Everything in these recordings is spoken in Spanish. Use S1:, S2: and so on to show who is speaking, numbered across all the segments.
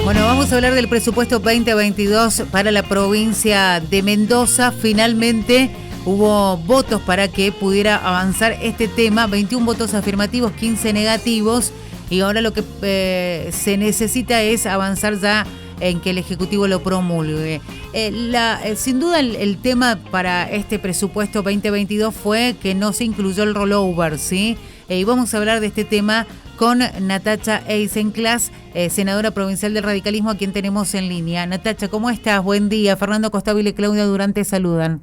S1: Bueno, vamos a hablar del presupuesto 2022 para la provincia de Mendoza. Finalmente hubo votos para que pudiera avanzar este tema, 21 votos afirmativos, 15 negativos, y ahora lo que se necesita es avanzar ya en que el Ejecutivo lo promulgue. Sin duda el tema para este presupuesto 2022 fue que no se incluyó el rollover, ¿sí? Y vamos a hablar de este tema con Natacha Eisenclas, senadora provincial del radicalismo, a quien tenemos en línea. Natacha, ¿cómo estás? Buen día. Fernando Costabile y Claudia Durante saludan.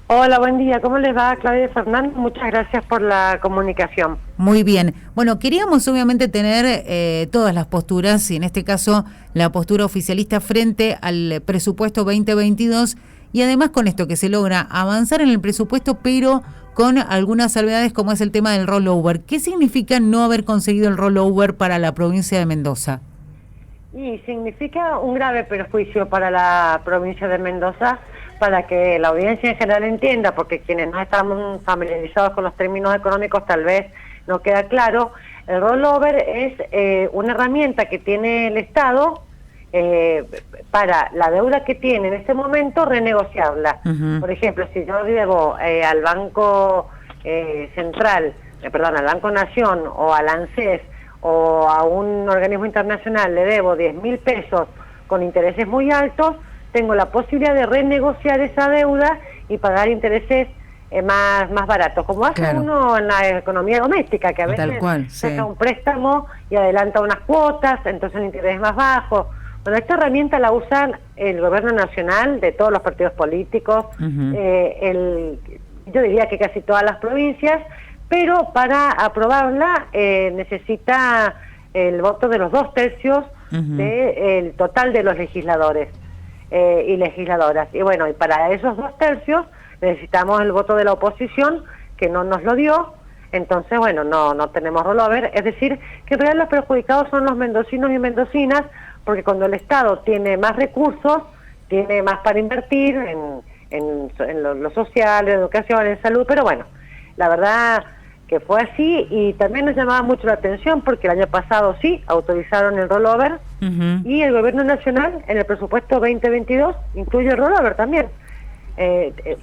S2: Hola, buen día. ¿Cómo les va, Claudia y Fernando? Muchas gracias por la comunicación.
S1: Muy bien. Bueno, queríamos obviamente tener todas las posturas, y en este caso la postura oficialista frente al presupuesto 2022, y además con esto que se logra avanzar en el presupuesto, pero con algunas salvedades como es el tema del rollover. ¿Qué significa no haber conseguido el rollover para la provincia de Mendoza?
S2: Y significa un grave perjuicio para la provincia de Mendoza, para que la audiencia en general entienda, porque quienes no estamos familiarizados con los términos económicos tal vez no queda claro. El rollover es una herramienta que tiene el Estado para la deuda que tiene en este momento renegociarla. Uh-huh. Por ejemplo, si yo debo al Banco Central, al Banco Nación o al ANSES o a un organismo internacional le debo 10.000 pesos con intereses muy altos, tengo la posibilidad de renegociar esa deuda y pagar intereses más baratos, como hace uno en la economía doméstica, que a veces saca un préstamo y adelanta unas cuotas, entonces el interés es más bajo. Bueno, esta herramienta la usan el gobierno nacional de todos los partidos políticos, uh-huh. Yo diría que casi todas las provincias, pero para aprobarla necesita el voto de los 2/3 uh-huh. del total de los legisladores y legisladoras. Y bueno, y para esos 2/3 necesitamos el voto de la oposición, que no nos lo dio. Entonces, bueno, no tenemos rollover. Es decir, que en realidad los perjudicados son los mendocinos y mendocinas, porque cuando el Estado tiene más recursos, tiene más para invertir en lo social, en educación, en salud. Pero bueno, la verdad que fue así, y también nos llamaba mucho la atención porque el año pasado sí autorizaron el rollover, uh-huh. y el gobierno nacional en el presupuesto 2022 incluye el rollover también,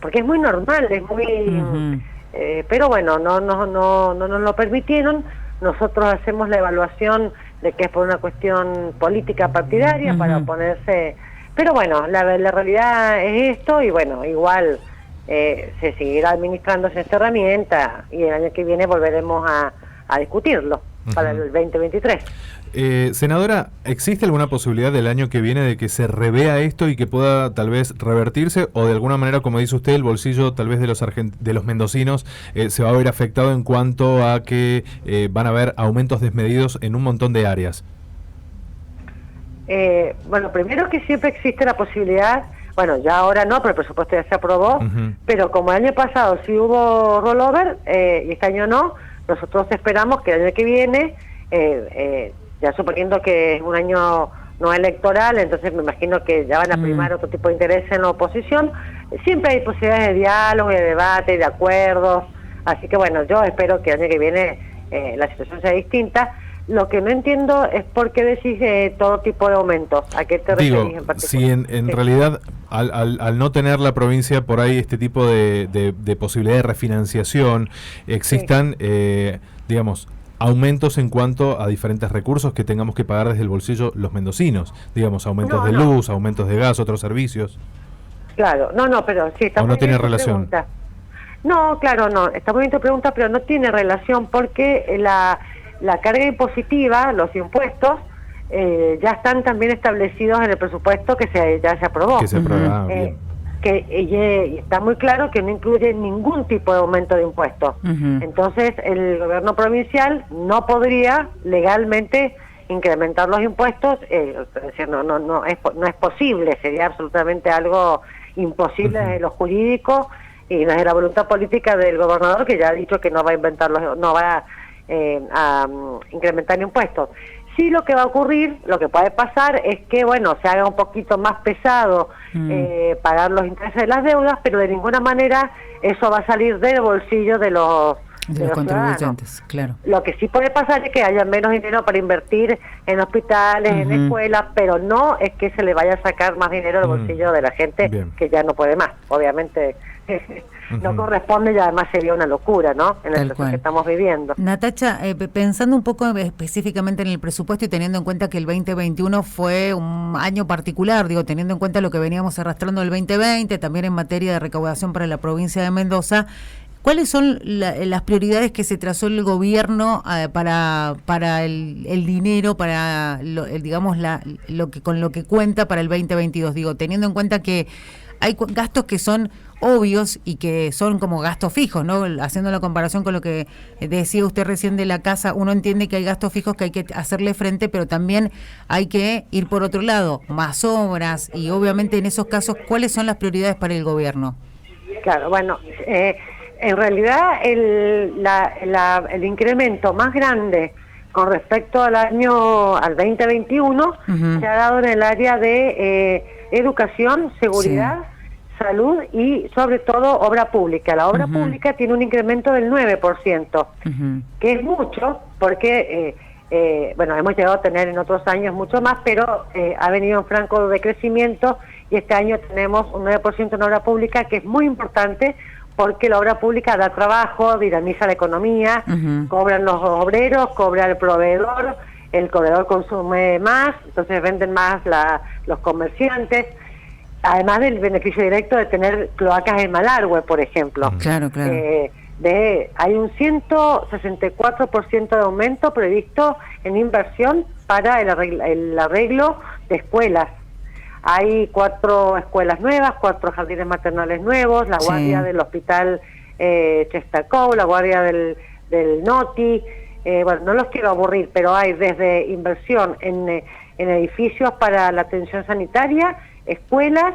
S2: porque es muy normal, es muy uh-huh. Pero bueno, no nos lo permitieron. Nosotros hacemos la evaluación de que es por una cuestión política partidaria, uh-huh. para oponerse, pero bueno, la realidad es esto, y bueno, igual se seguirá administrándose esta herramienta, y el año que viene volveremos a discutirlo, uh-huh. para el 2023.
S3: Senadora, ¿existe alguna posibilidad del año que viene de que se revea esto y que pueda tal vez revertirse, o de alguna manera, como dice usted, el bolsillo tal vez de los mendocinos se va a ver afectado en cuanto a que van a haber aumentos desmedidos en un montón de áreas?
S2: Bueno, primero que siempre existe la posibilidad. Bueno, ya ahora no, pero el presupuesto ya se aprobó, uh-huh. pero como el año pasado sí hubo rollover, y este año no, nosotros esperamos que el año que viene, ya suponiendo que es un año no electoral, entonces me imagino que ya van a primar otro tipo de interés en la oposición. Siempre hay posibilidades de diálogo, de debate, de acuerdos, así que bueno, yo espero que el año que viene la situación sea distinta. Lo que no entiendo es por qué decís todo tipo de aumentos. ¿A qué te referís en particular?
S3: Si en realidad al no tener la provincia por ahí este tipo de posibilidad de refinanciación, existan, digamos, aumentos en cuanto a diferentes recursos que tengamos que pagar desde el bolsillo los mendocinos, digamos, aumentos de luz, aumentos de gas, otros servicios.
S2: Claro, pero sí, está
S3: ¿O no tiene relación?
S2: Pregunta. No, claro, no, está muy bien tu pregunta, pero no tiene relación, porque la carga impositiva, los impuestos, ya están también establecidos en el presupuesto que ya se aprobó.
S3: Que se aprobó,
S2: y está muy claro que no incluye ningún tipo de aumento de impuestos. Uh-huh. Entonces, el gobierno provincial no podría legalmente incrementar los impuestos, es decir, no es posible, sería absolutamente algo imposible desde lo jurídico y desde la voluntad política del gobernador, que ya ha dicho que no va a incrementar impuestos. Sí, lo que va a ocurrir, lo que puede pasar es que, bueno, se haga un poquito más pesado pagar los intereses de las deudas, pero de ninguna manera eso va a salir del bolsillo de los
S1: de los contribuyentes, claro.
S2: Lo que sí puede pasar es que haya menos dinero para invertir en hospitales, en escuelas, pero no es que se le vaya a sacar más dinero del bolsillo de la gente que ya no puede más. Obviamente no corresponde y además sería una locura, ¿no? En el proceso que estamos viviendo.
S1: Natacha, pensando un poco específicamente en el presupuesto y teniendo en cuenta que el 2021 fue un año particular, digo, teniendo en cuenta lo que veníamos arrastrando el 2020, también en materia de recaudación para la provincia de Mendoza, ¿cuáles son las prioridades que se trazó el gobierno para el dinero, para digamos lo que con lo que cuenta para el 2022? Digo, teniendo en cuenta que hay gastos que son obvios y que son como gastos fijos, ¿no? Haciendo la comparación con lo que decía usted recién de la casa, uno entiende que hay gastos fijos que hay que hacerle frente, pero también hay que ir por otro lado, más obras, y obviamente en esos casos, ¿cuáles son las prioridades para el gobierno?
S2: Claro, bueno, en realidad el incremento más grande con respecto al 2021 se ha dado en el área de educación, seguridad, salud y sobre todo obra pública. La obra pública tiene un incremento del 9%, que es mucho porque, bueno, hemos llegado a tener en otros años mucho más, pero ha venido en franco de crecimiento y este año tenemos un 9% en obra pública, que es muy importante porque la obra pública da trabajo, dinamiza la economía, cobran los obreros, cobra el proveedor consume más, entonces venden más los comerciantes, además del beneficio directo de tener cloacas en Malargüe, por ejemplo.
S1: Claro.
S2: Hay un 164% de aumento previsto en inversión para el arreglo de escuelas. Hay 4 escuelas nuevas, 4 jardines maternales nuevos, la guardia del hospital Chestacó, la guardia del Noti. Bueno, no los quiero aburrir, pero hay desde inversión en edificios para la atención sanitaria, escuelas,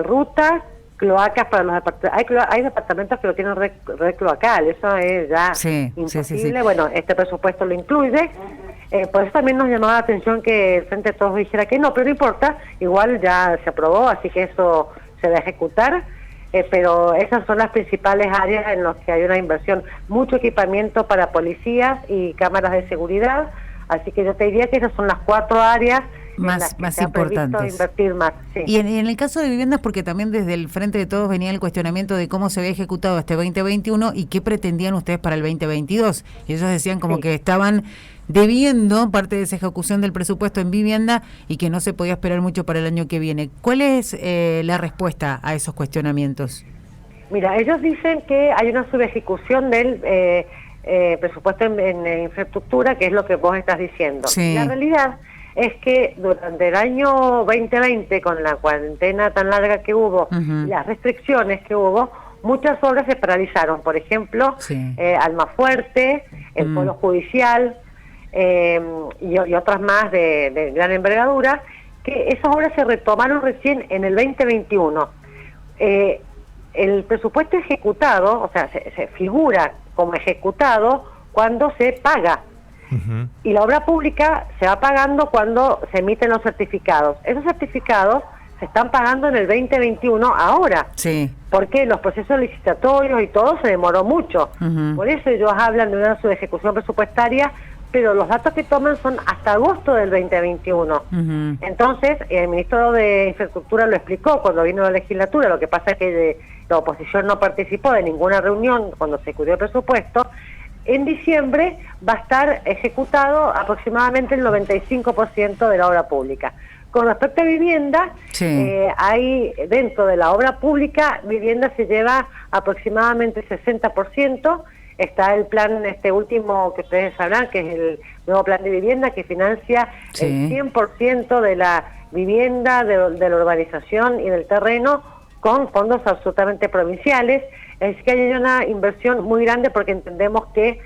S2: rutas, cloacas para los departamentos. Hay departamentos que lo tienen red cloacal, eso es ya imposible. Sí. Bueno, este presupuesto lo incluye. Por eso también nos llamaba la atención que el Frente de Todos dijera que no, pero no importa, igual ya se aprobó, así que eso se va a ejecutar. Pero esas son las principales áreas en las que hay una inversión, mucho equipamiento para policías y cámaras de seguridad, así que yo te diría que esas son las 4 áreas
S1: más importantes.
S2: Invertir más,
S1: Y en el caso de viviendas, porque también desde el Frente de Todos venía el cuestionamiento de cómo se había ejecutado este 2021 y qué pretendían ustedes para el 2022. Y ellos decían como que estaban debiendo parte de esa ejecución del presupuesto en vivienda y que no se podía esperar mucho para el año que viene. ¿Cuál es la respuesta a esos cuestionamientos?
S2: Mira, ellos dicen que hay una subejecución del presupuesto en infraestructura, que es lo que vos estás diciendo. La realidad es que durante el año 2020, con la cuarentena tan larga que hubo, y las restricciones que hubo, muchas obras se paralizaron. Por ejemplo, Almafuerte, el Polo Judicial, y otras más de gran envergadura, que esas obras se retomaron recién en el 2021. El presupuesto ejecutado, o sea, se figura como ejecutado cuando se paga. Y la obra pública se va pagando cuando se emiten los certificados. Esos certificados se están pagando en el 2021 ahora, porque los procesos licitatorios y todo se demoró mucho. Por eso ellos hablan de una subejecución presupuestaria, pero los datos que toman son hasta agosto del 2021. Entonces, el ministro de Infraestructura lo explicó cuando vino a la legislatura. Lo que pasa es que la oposición no participó de ninguna reunión cuando se discutió el presupuesto. En diciembre va a estar ejecutado aproximadamente el 95% de la obra pública. Con respecto a vivienda, hay dentro de la obra pública, vivienda se lleva aproximadamente 60%. Está el plan último que ustedes sabrán, que es el nuevo plan de vivienda, que financia el 100% de la vivienda, de la urbanización y del terreno, con fondos absolutamente provinciales. Es que hay una inversión muy grande porque entendemos que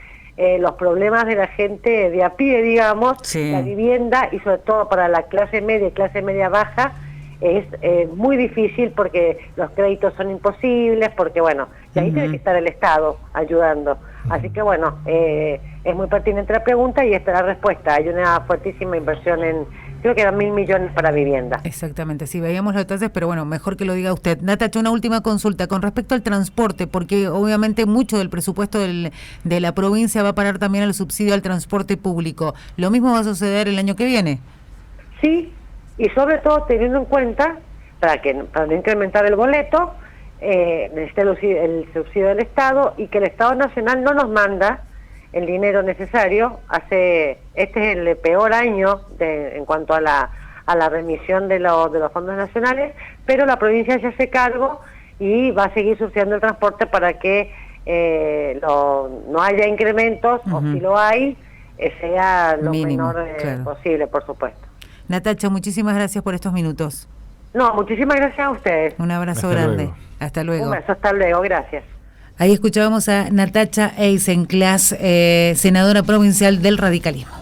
S2: los problemas de la gente de a pie, digamos, la vivienda, y sobre todo para la clase media y clase media baja, es muy difícil porque los créditos son imposibles, porque bueno, y ahí tiene que estar el Estado ayudando. Así que bueno, es muy pertinente la pregunta y esperar respuesta. Hay una fuertísima inversión creo que eran 1.000 millones para vivienda.
S1: Exactamente, sí, veíamos los detalles, pero bueno, mejor que lo diga usted. Natacha, una última consulta con respecto al transporte, porque obviamente mucho del presupuesto de la provincia va a parar también al subsidio al transporte público. ¿Lo mismo va a suceder el año que viene?
S2: Sí, y sobre todo teniendo en cuenta, para no incrementar el boleto, necesita el subsidio del Estado, y que el Estado Nacional no nos manda el dinero necesario. Este es el peor año en cuanto a la remisión de los fondos nacionales, pero la provincia se hace cargo y va a seguir subsidiando el transporte para que no haya incrementos, o si lo hay, sea lo
S1: mínimo,
S2: menor
S1: claro,
S2: posible, por supuesto.
S1: Natacha, muchísimas gracias por estos minutos.
S2: No, muchísimas gracias a ustedes.
S1: Un abrazo
S3: Hasta
S1: grande.
S3: luego.
S1: Hasta luego.
S2: Un beso, hasta luego, gracias.
S1: Ahí escuchábamos a Natacha Eisenclas, senadora provincial del radicalismo.